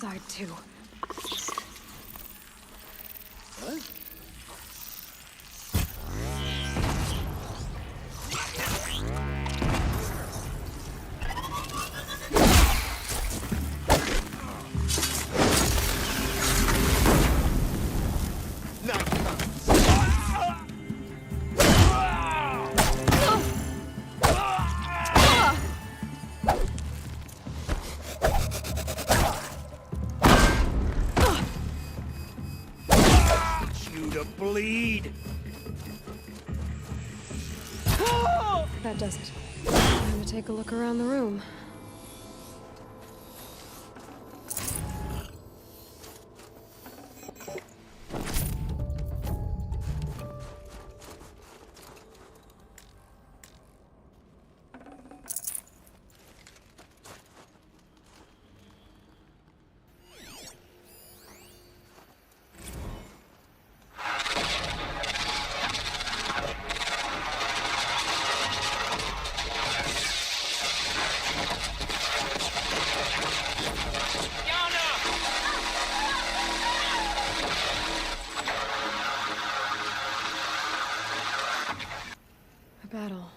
inside, too. What? Bleed. That does it. Time to take a look around the room. Battle.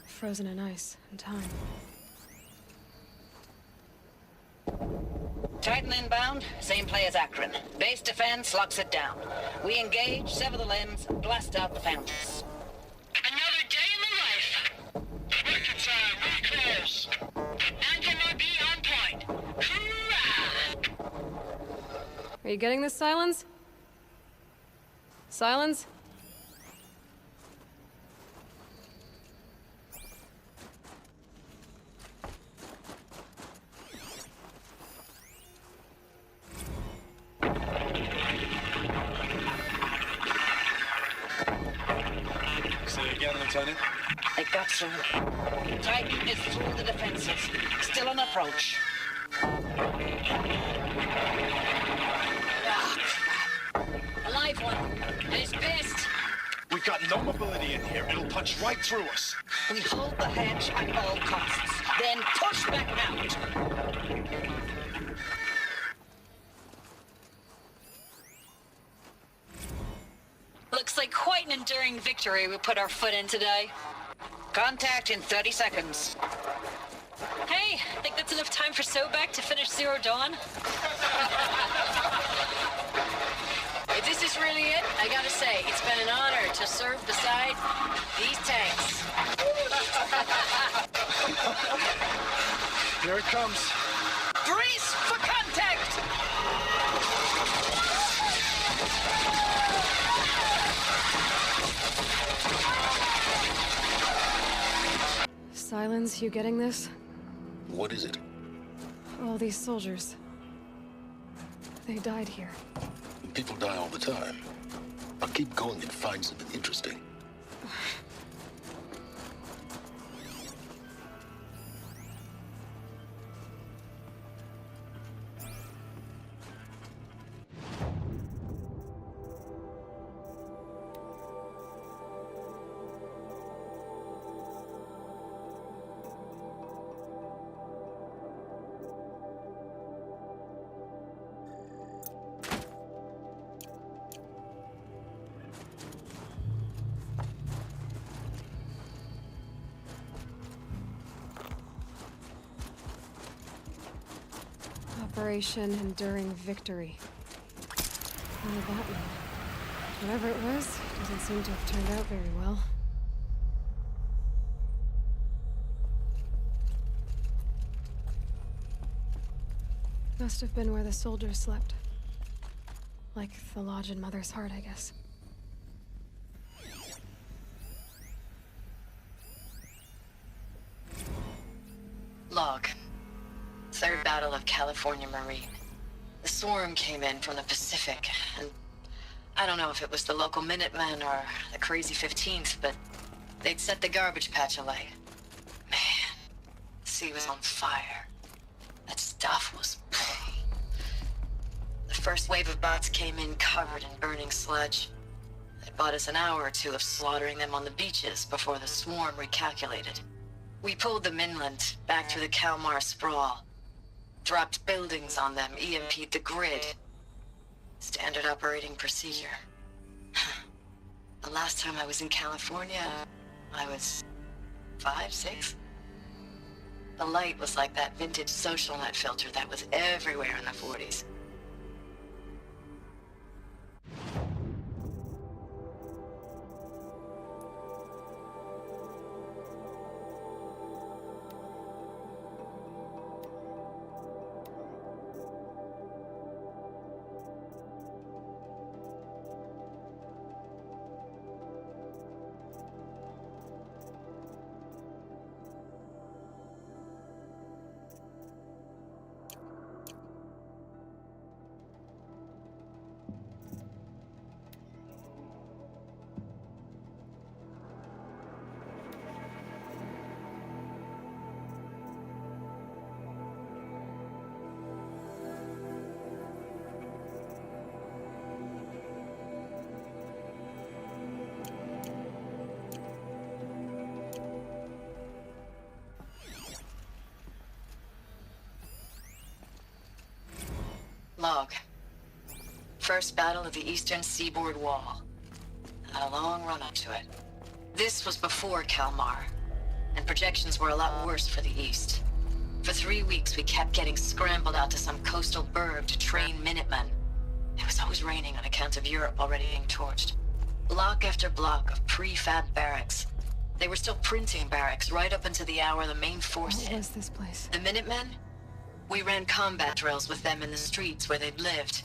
Frozen in ice and time. Titan inbound, same play as Akron. Base defense locks it down. We engage, sever the limbs, blast out the fountains. Another day in the life. Record time, we close. Anti-MRB on point. Hoorah! Are you getting this, Silence? Silence? Lieutenant? It got through. Titan is through the defenses. Still on approach. Ah, crap. A live one. And he's pissed. We've got no mobility in here. It'll punch right through us. We hold the hedge at all costs. Then push back out. Looks like quite an enduring victory we put our foot in today. Contact in 30 seconds. Hey, think that's enough time for Sobek to finish Zero Dawn? If this is really it, I gotta say, it's been an honor to serve beside these tanks. Here it comes. Brace for contact! Silence, you getting this? What is it? All these soldiers. They died here. People die all the time. I'll keep going and find something interesting. Operation Enduring Victory. What did that mean? Whatever it was, doesn't seem to have turned out very well. Must have been where the soldiers slept. Like the lodge in Mother's Heart, I guess. Log. Third Battle of California Marine. The swarm came in from the Pacific, and I don't know if it was the local Minutemen or the crazy 15th, but they'd set the garbage patch alight. Man, the sea was on fire. That stuff was pain. The first wave of bots came in covered in burning sludge. It bought us an hour or two of slaughtering them on the beaches before the swarm recalculated. We pulled them inland, back through the Kalmar sprawl. Dropped buildings on them, EMP'd the grid. Standard operating procedure. The last time I was in California, I was 5, 6. The light was like that vintage social net filter that was everywhere in the 40s. Log. First battle of the eastern seaboard wall. Had a long run up to it. This was before Kalmar, and projections were a lot worse for the east. For 3 weeks, we kept getting scrambled out to some coastal burg to train Minutemen. It was always raining on account of Europe already being torched. Block after block of prefab barracks. They were still printing barracks right up until the hour the main force What hit. was this place? The Minutemen? We ran combat drills with them in the streets where they'd lived,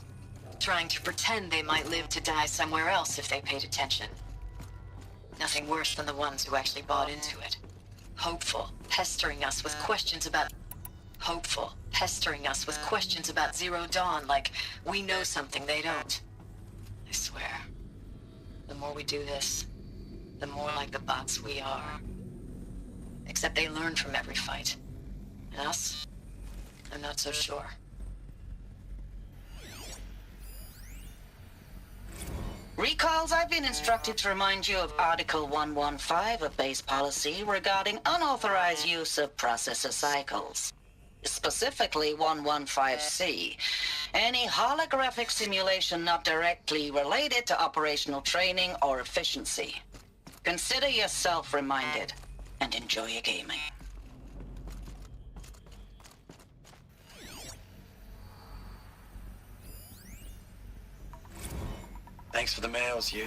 trying to pretend they might live to die somewhere else if they paid attention. Nothing worse than the ones who actually bought into it. Hopeful, pestering us with questions about Zero Dawn, like we know something they don't. I swear, the more we do this, the more like the bots we are. Except they learn from every fight. And us? I'm not so sure. Recalls, I've been instructed to remind you of Article 115 of base policy regarding unauthorized use of processor cycles. Specifically 115C. Any holographic simulation not directly related to operational training or efficiency. Consider yourself reminded, and enjoy your gaming. Thanks for the mails, you.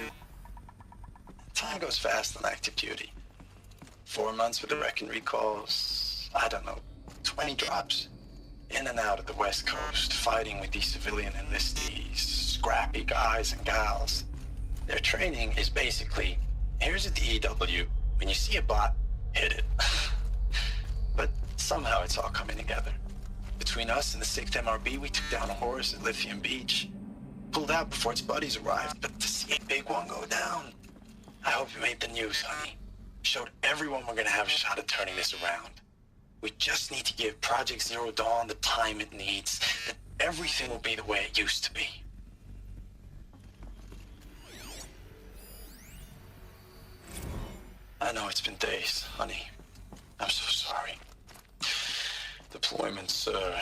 Time goes fast on active duty. 4 months with the wrecking recalls, I don't know, 20 drops. In and out of the West Coast, fighting with these civilian enlistees, scrappy guys and gals. Their training is basically, here's a DEW, when you see a bot, hit it. But somehow it's all coming together. Between us and the 6th MRB, we took down a horse at Lithium Beach. Pulled out before its buddies arrived, but to see a big one go down, I hope you made the news, honey. Showed everyone we're gonna have a shot at turning this around. We just need to give Project Zero Dawn the time it needs, then everything will be the way it used to be. I know it's been days, honey. I'm so sorry. Deployments are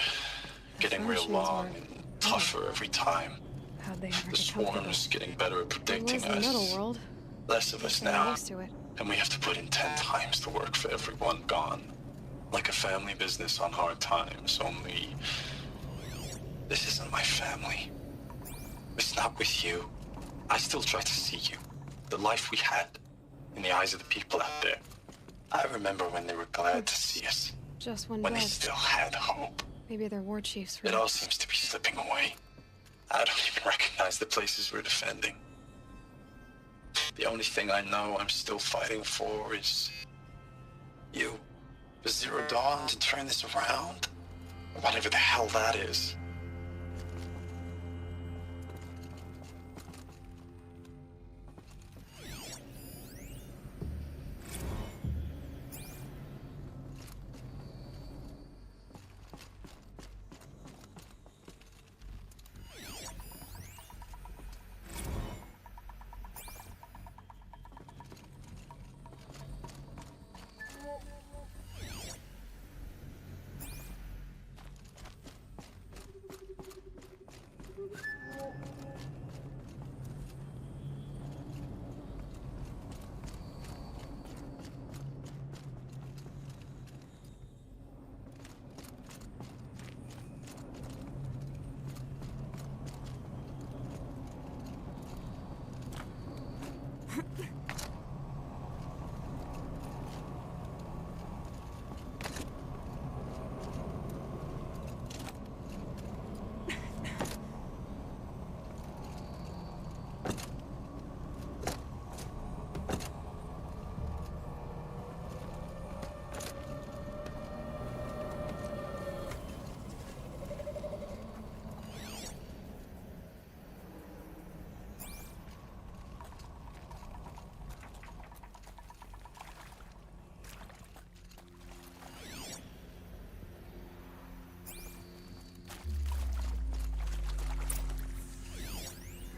getting real long and tougher every time. How'd they ever The get comfortable? swarm's getting better at It predicting was the us. middle world. Less of us They're now, used to it. and we have to put in 10 times the work for everyone gone. Like a family business on hard times, only... This isn't my family. It's not with you. I still try to see you. The life we had in the eyes of the people out there. I remember when they were glad to see us. Just one When they dead. still had hope. Maybe they're war chiefs. It all seems to be slipping away. I don't even recognize the places we're defending. The only thing I know I'm still fighting for is... you. The Zero Dawn to turn this around? Whatever the hell that is.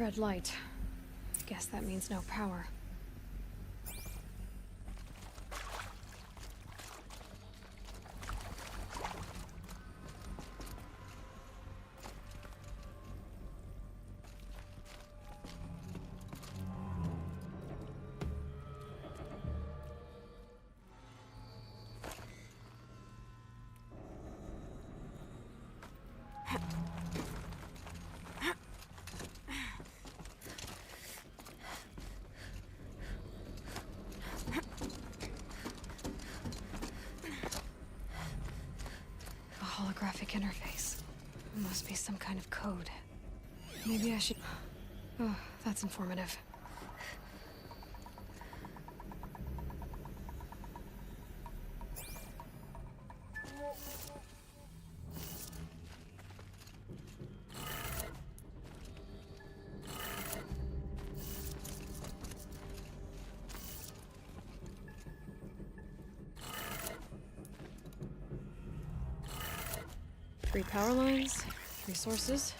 red light. Guess that means no power. A holographic interface. Must be some kind of code. Maybe I should... Oh, that's informative. Three power lines, 3 sources.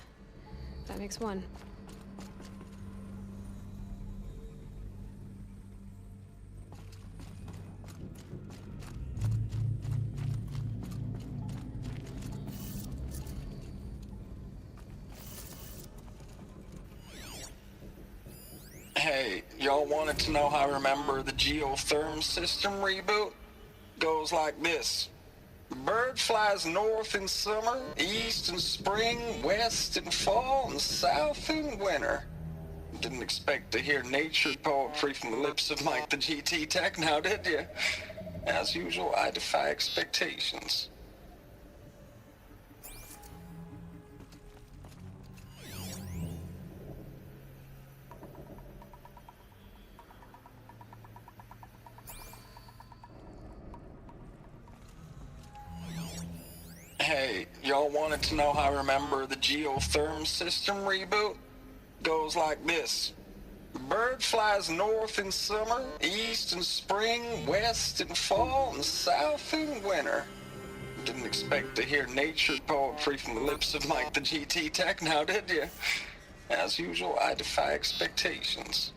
That makes 1. Hey, y'all wanted to know how I remember the geotherm system reboot? Goes like this. Bird flies north in summer, east in spring, west in fall, and south in winter. Didn't expect to hear nature poetry from the lips of Mike the GT Tech now, did you? As usual, I defy expectations. Hey, y'all wanted to know how I remember the geotherm system reboot? Goes like this. Bird flies north in summer, east in spring, west in fall, and south in winter. Didn't expect to hear nature poetry from the lips of Mike the GT Tech now, did you? As usual, I defy expectations.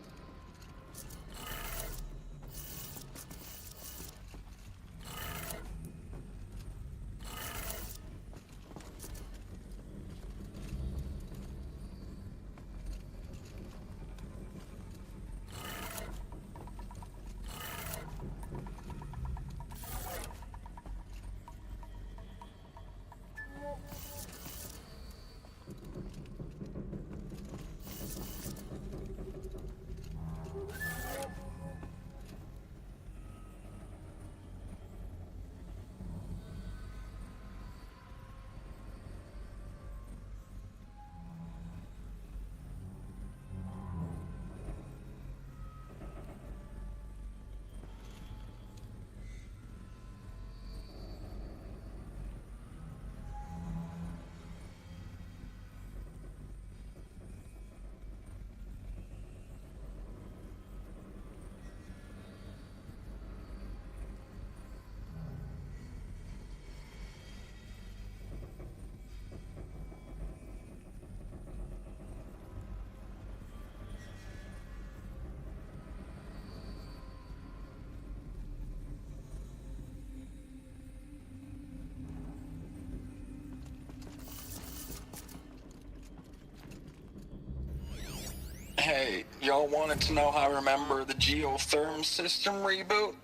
Hey, y'all wanted to know how I remember the geotherm system reboot?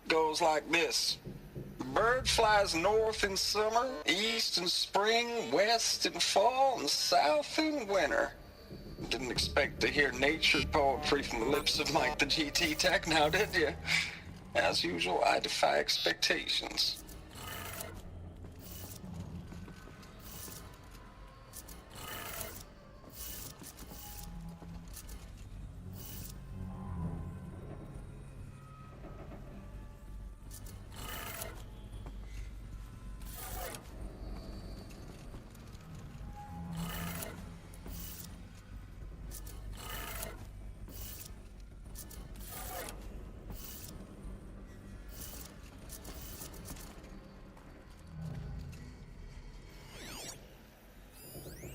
Goes like this. Bird flies north in summer, east in spring, west in fall, and south in winter. Didn't expect to hear nature poetry from the lips of Mike the GT Tech now, did you? As usual, I defy expectations.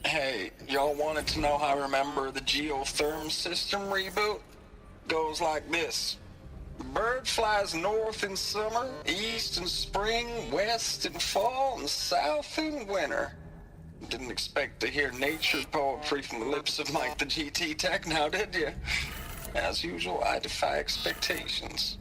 Hey, y'all wanted to know how I remember the geotherm system reboot? Goes like this. Bird flies north in summer, east in spring, west in fall, and south in winter. Didn't expect to hear nature poetry from the lips of Mike the GT Tech now, did you? As usual, I defy expectations.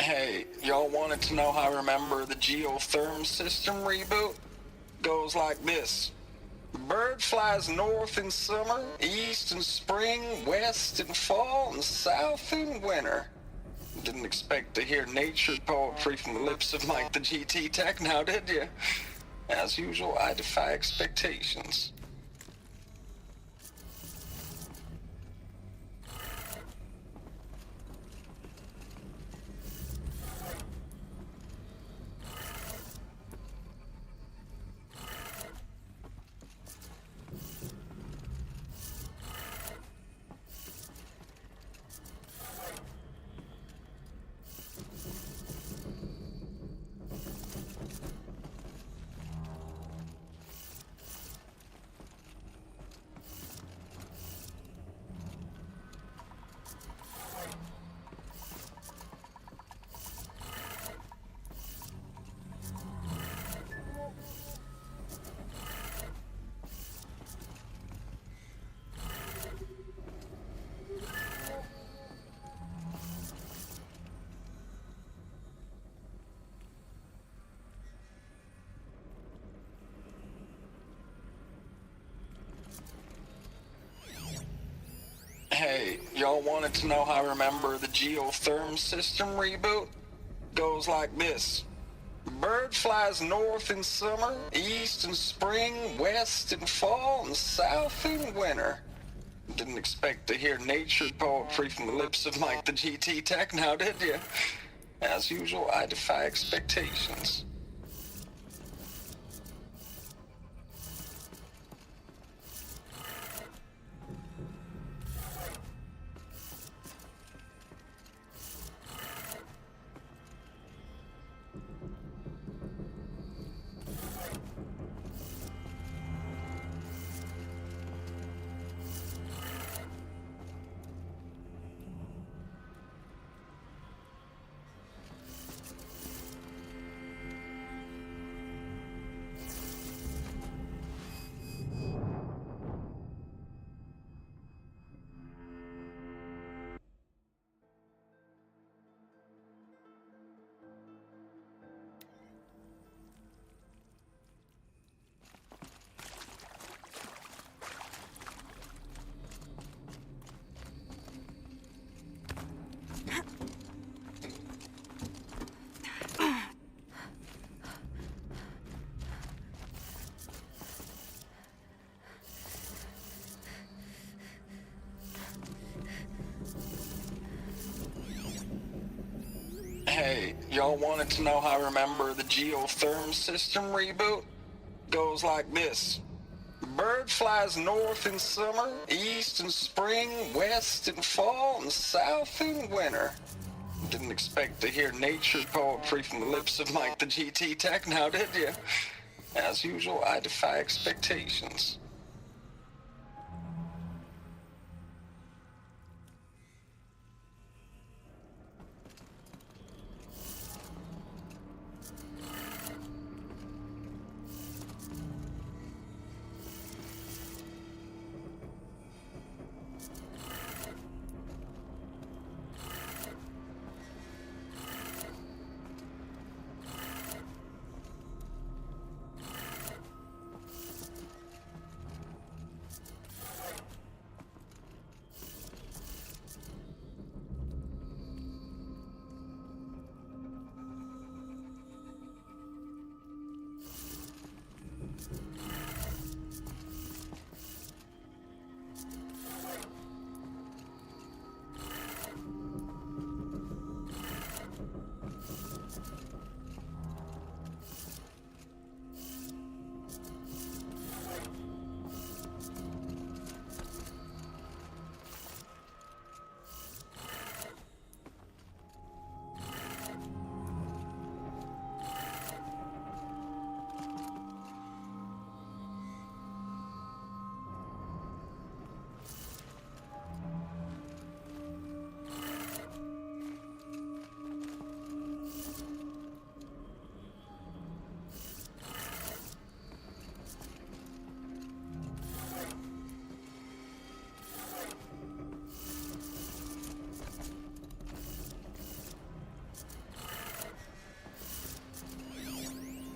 Hey, y'all wanted to know how I remember the geotherm system reboot? Goes like this. Bird flies north in summer, east in spring, west in fall, and south in winter. Didn't expect to hear nature poetry from the lips of Mike the GT Tech now, did you? As usual, I defy expectations. Hey, y'all wanted to know how I remember the geotherm system reboot? Goes like this. Bird flies north in summer, east in spring, west in fall, and south in winter. Didn't expect to hear nature poetry from the lips of Mike the GT Tech now, did you? As usual, I defy expectations. Hey, y'all wanted to know how I remember the geotherm system reboot? Goes like this. Bird flies north in summer, east in spring, west in fall, and south in winter. Didn't expect to hear nature poetry from the lips of Mike the GT Tech now, did you? As usual, I defy expectations.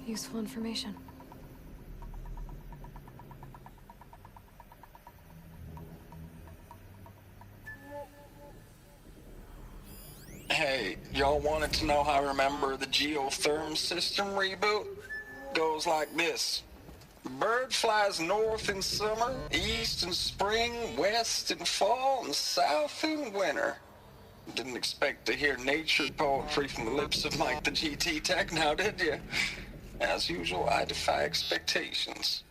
Useful information. Hey, y'all wanted to know how I remember the geotherm system reboot? Goes like this. Bird flies north in summer, east in spring, west in fall, and south in winter. Didn't expect to hear nature poetry from the lips of Mike the GT Tech now, did you? As usual, I defy expectations.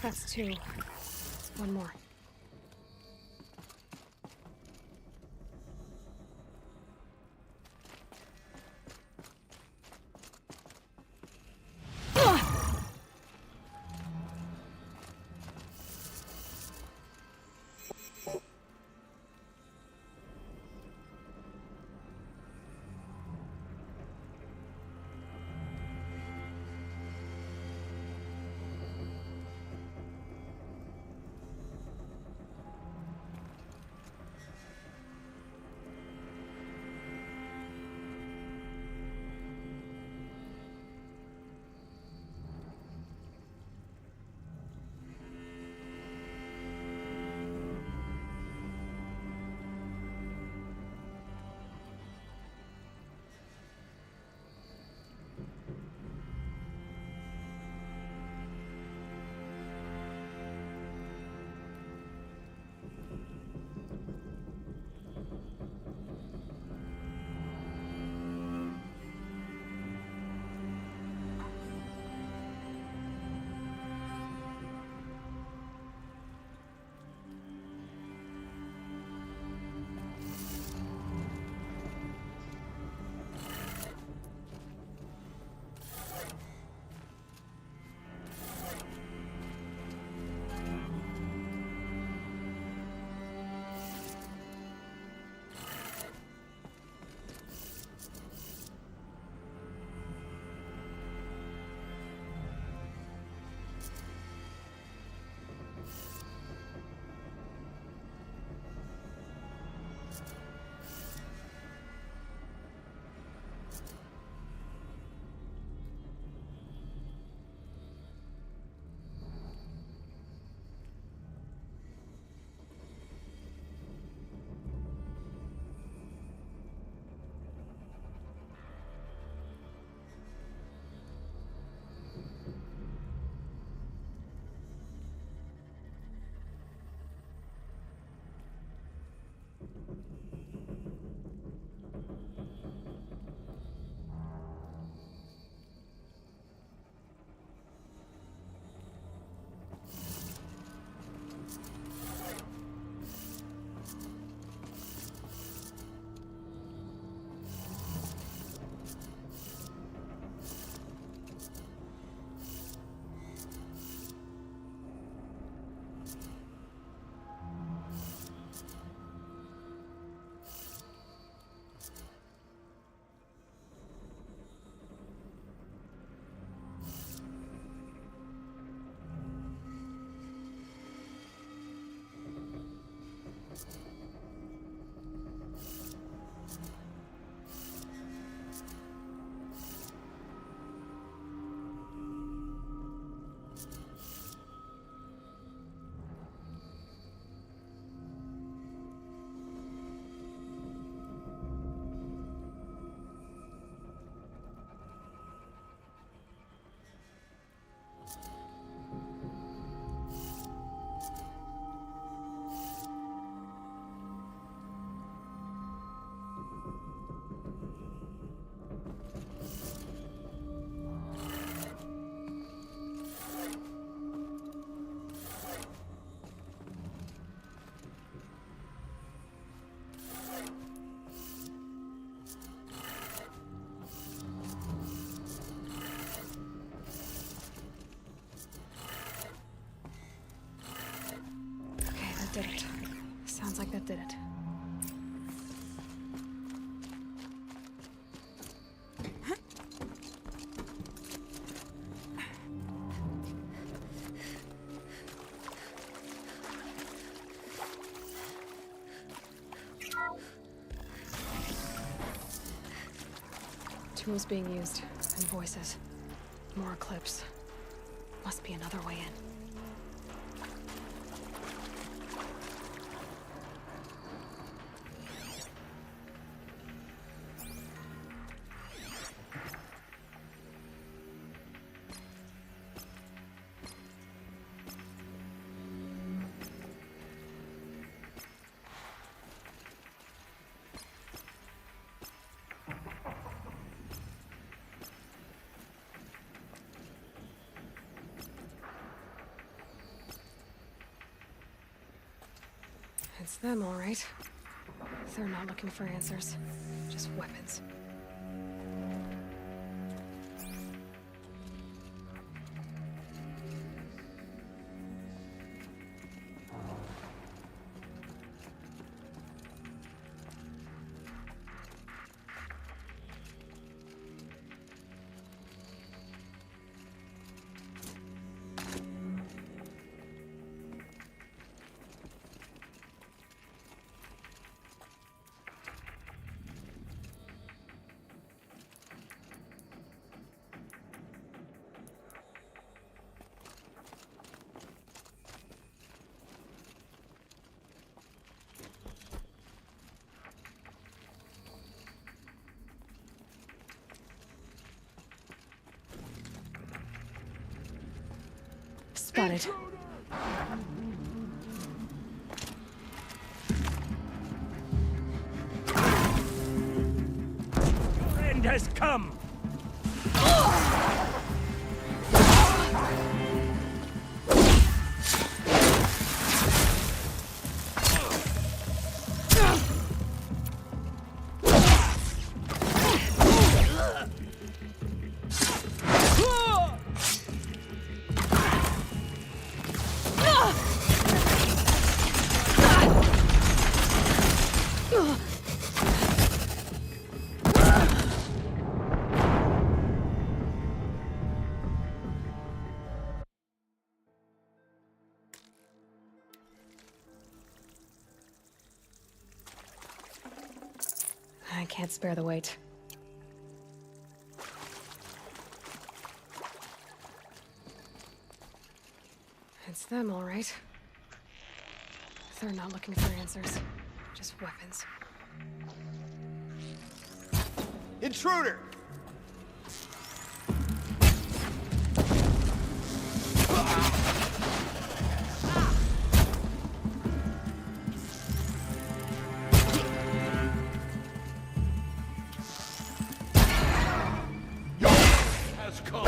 That's two. One more. Did it. Sounds like that did it. Tools being used, and voices. More clips. Must be another way in. It's them, all right. They're not looking for answers, just weapons. Spotted. End has come! I can't spare the weight. It's them, all right. They're not looking for answers, just weapons. Intruder! Has come!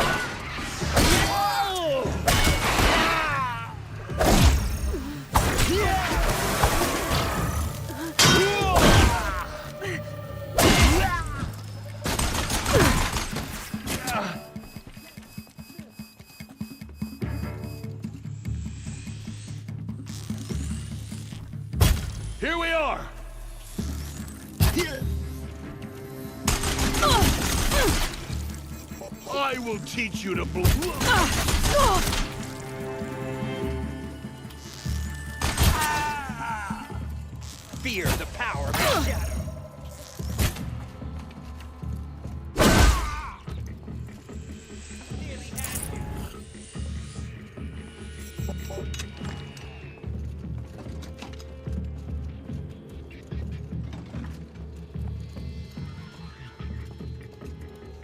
Here we are! I will teach you to fear the power of the shadow.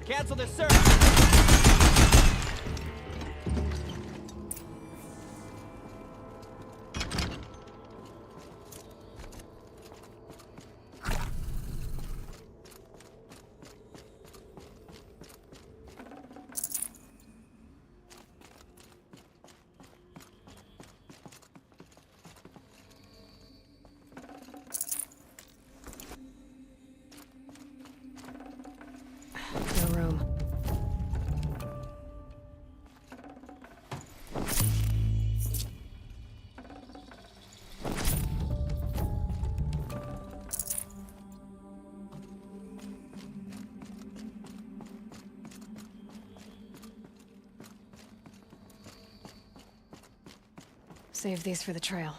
Cancel this search! No room. Save these for the trail.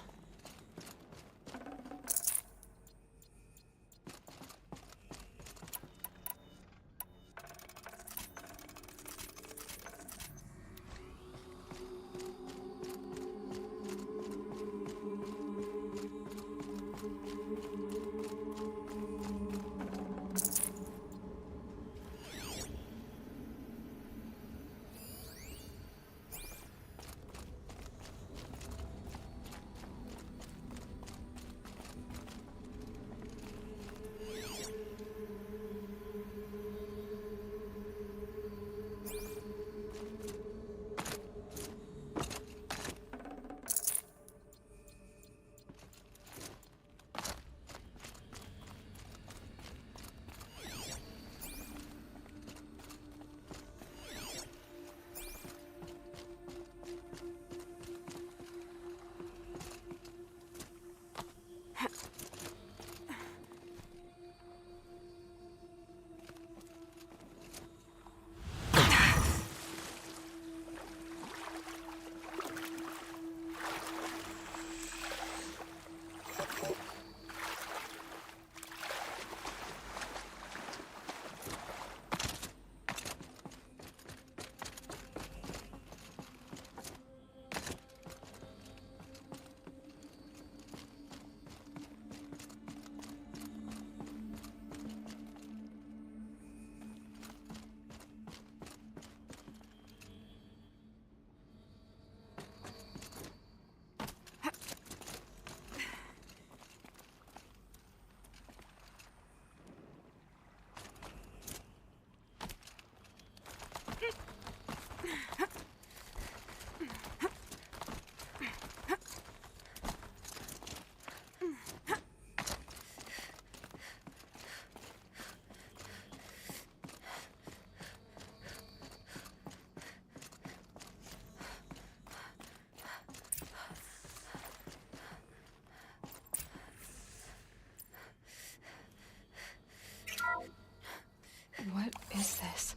What is this?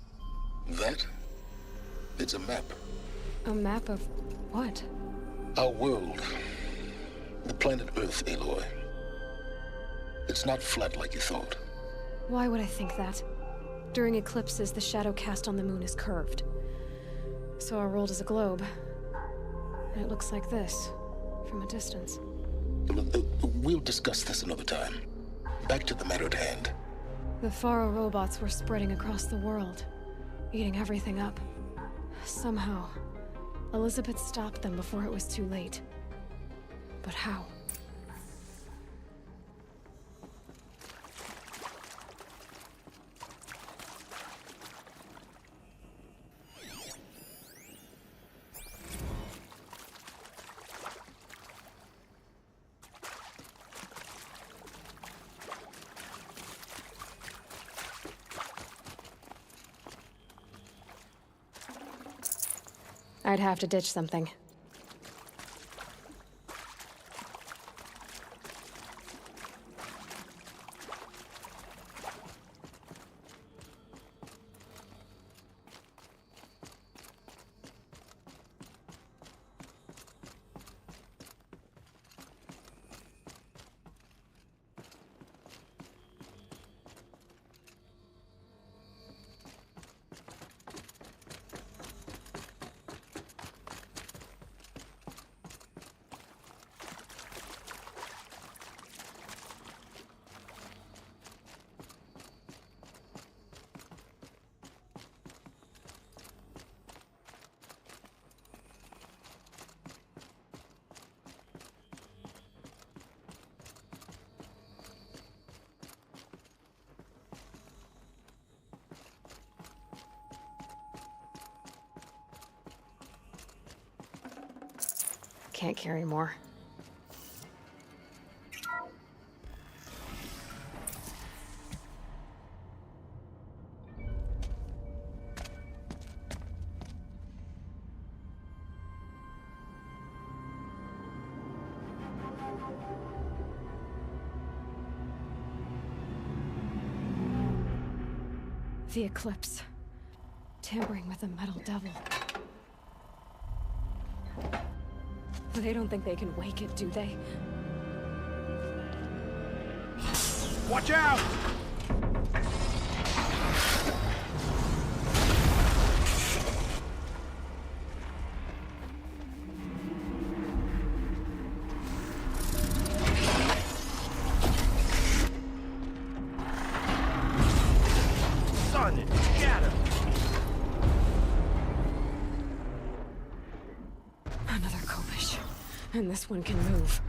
That? It's a map. A map of what? Our world. The planet Earth, Aloy. It's not flat like you thought. Why would I think that? During eclipses, the shadow cast on the moon is curved. So our world is a globe. And it looks like this, from a distance. We'll discuss this another time. Back to the matter at hand. The Faro robots were spreading across the world, eating everything up. Somehow, Elizabeth stopped them before it was too late. But how? I'd have to ditch something. Can't carry more. The eclipse. Tampering with the metal devil. They don't think they can wake it, do they? Watch out! Sun and shadow. Another Kopish. And this one can move.